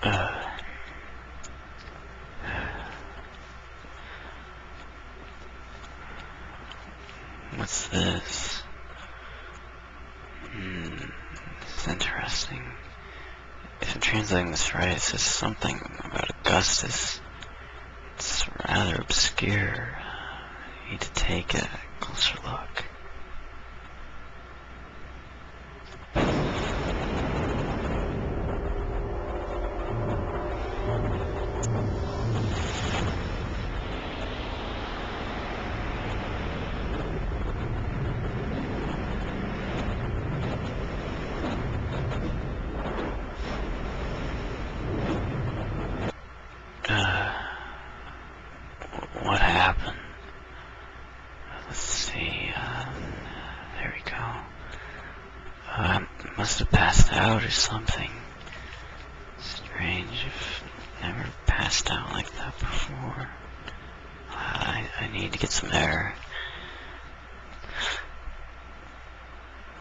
Uh, what's this? This is interesting. If I'm translating this right, it says something about Augustus. It's rather obscure. I need to take a closer look. What happened? Let's see, there we go. I must have passed out or something. Strange, I've never passed out like that before. I need to get some air.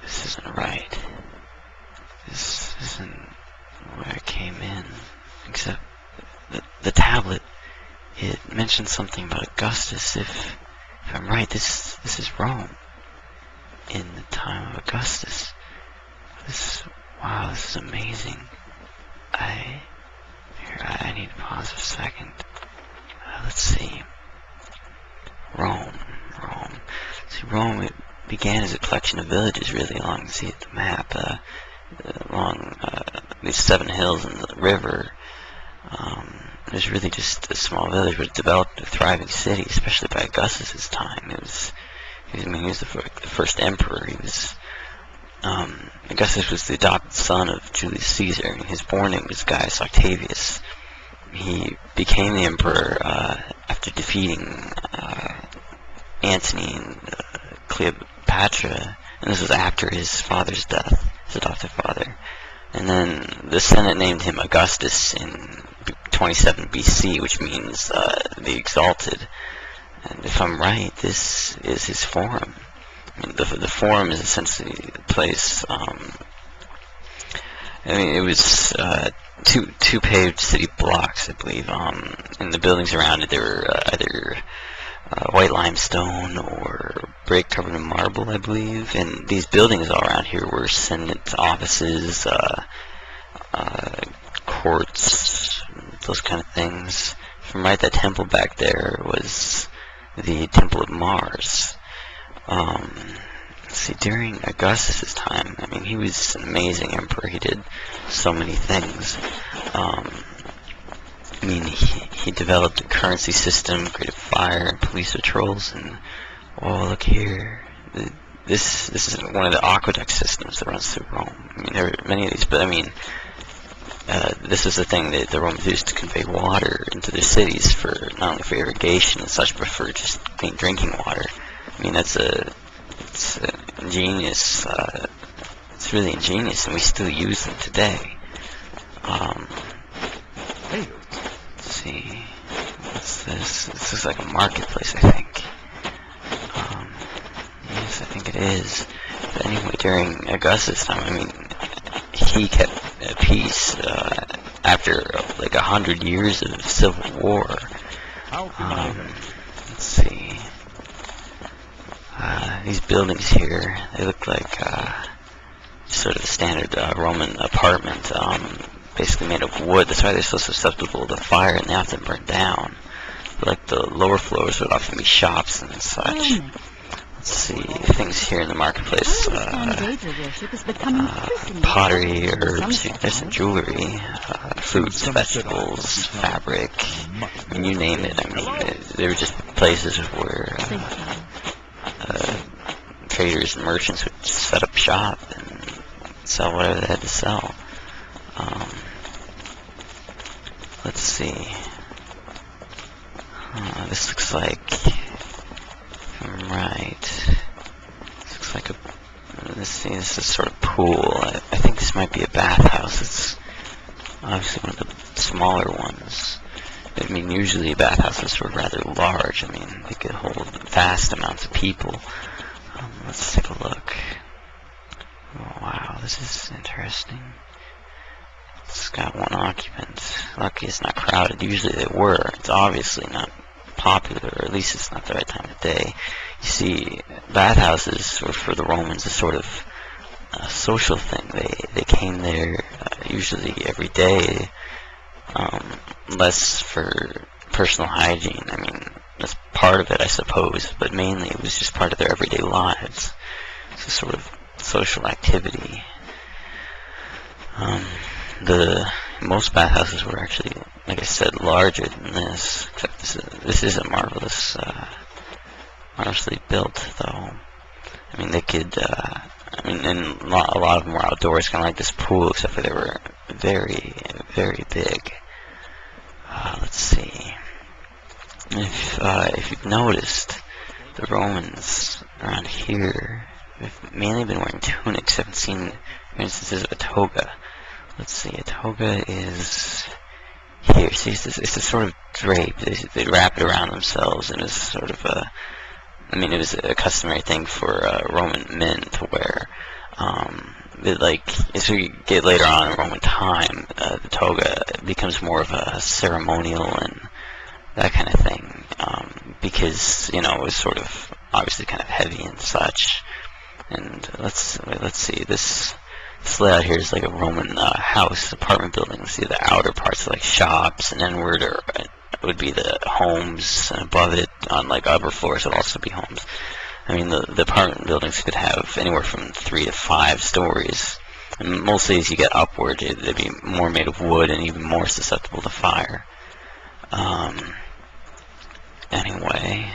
This isn't right. This isn't where I came in. Except the tablet, it mentioned something about Augustus. If I'm right, this is Rome. In the time of Augustus. Wow, this is amazing. I need to pause for a second. Let's see. Rome. See, Rome, it began as a collection of villages really along, see the map, along these 7 hills and the river. It was really just a small village, but it developed a thriving city, especially by Augustus's time. He was the first emperor. Augustus was the adopted son of Julius Caesar. His born name was Gaius Octavius. He became the emperor after defeating Antony and Cleopatra, and this was after his father's death, his adopted father. And then the Senate named him Augustus in 27 BC, which means the exalted. And if I'm right, this is his forum. I mean, the forum is essentially a place. It was two paved city blocks, I believe. And the buildings around it, they were either white limestone or brick covered in marble, I believe. And these buildings all around here were Senate offices, courts, those kind of things. If I'm right, that temple back there was the Temple of Mars. Let's see, during Augustus's time, I mean, he was an amazing emperor. He did so many things. I mean, he developed a currency system, created fire, and police patrols, and oh, look here. This is one of the aqueduct systems that runs through Rome. I mean, there are many of these, but I mean, this is the thing that the Romans used to convey water into their cities for not only for irrigation and such, but for just clean drinking water. I mean, it's ingenious. It's really ingenious, and we still use them today. Let's see. What's this? This is like a marketplace, I think. Yes, I think it is. But anyway, during Augustus' time, I mean, he kept peace after like 100 years of civil war. Let's see. These buildings here, they look like sort of a standard Roman apartment, basically made of wood. That's why they're so susceptible to fire, and they often burn down. But like the lower floors would often be shops and such. Let's see, things here in the marketplace, pottery, herbs, there's some jewelry, fruits, vegetables, fabric, I mean, you name it. I mean, they were just places where traders and merchants would set up shop and sell whatever they had to sell. Let's see. This looks like, if I'm right, this looks like this is sort of pool. I think this might be a bathhouse. It's obviously one of the smaller ones. I mean, usually bathhouses were rather large. I mean, they could hold vast amounts of people. Let's take a look. Oh, wow, this is interesting. It's got one occupant. Lucky it's not crowded. Usually they were. It's obviously not popular, or at least it's not the right time of day. You see, bathhouses were for the Romans a sort of social thing. They came there usually every day, less for personal hygiene. I mean, that's part of it, I suppose, but mainly it was just part of their everyday lives. It's a sort of social activity. The most bathhouses were actually, like I said, larger than this. Except this is a marvelously built, though. I mean, they could. I mean, and a lot of them were outdoors, kind of like this pool, except for they were very, very big. Let's see. If you've noticed, the Romans around here have mainly been wearing tunics. I haven't seen instances of a toga. Let's see, a toga is here. See, it's a sort of drape. They wrap it around themselves, and it's sort of it was a customary thing for Roman men to wear. As we get later on in Roman time, the toga becomes more of a ceremonial and that kind of thing, because it was sort of obviously kind of heavy and such. And let's see, this layout here is like a Roman house, apartment building. See, the outer parts are like shops, and inward would be the homes, and above it on like upper floors would also be homes. I mean, the apartment buildings could have anywhere from 3 to 5 stories. And mostly as you get upward, they'd be more made of wood and even more susceptible to fire. Anyway,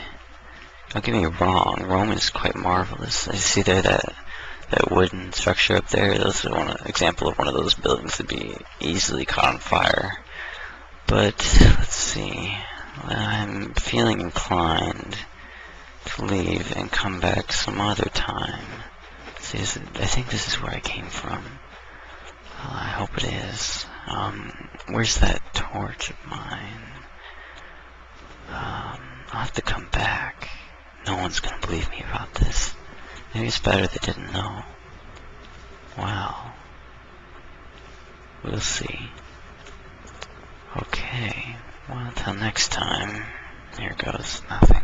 don't get me wrong, Rome is quite marvelous. I see there that wooden structure up there. That's an example of one of those buildings that would be easily caught on fire. But let's see, I'm feeling inclined to leave and come back some other time. See, I think this is where I came from. Well, I hope it is. Where's that torch of mine? I'll have to come back. No one's gonna believe me about this. Maybe it's better they didn't know. Well, we'll see. Okay, well, until next time, here goes nothing.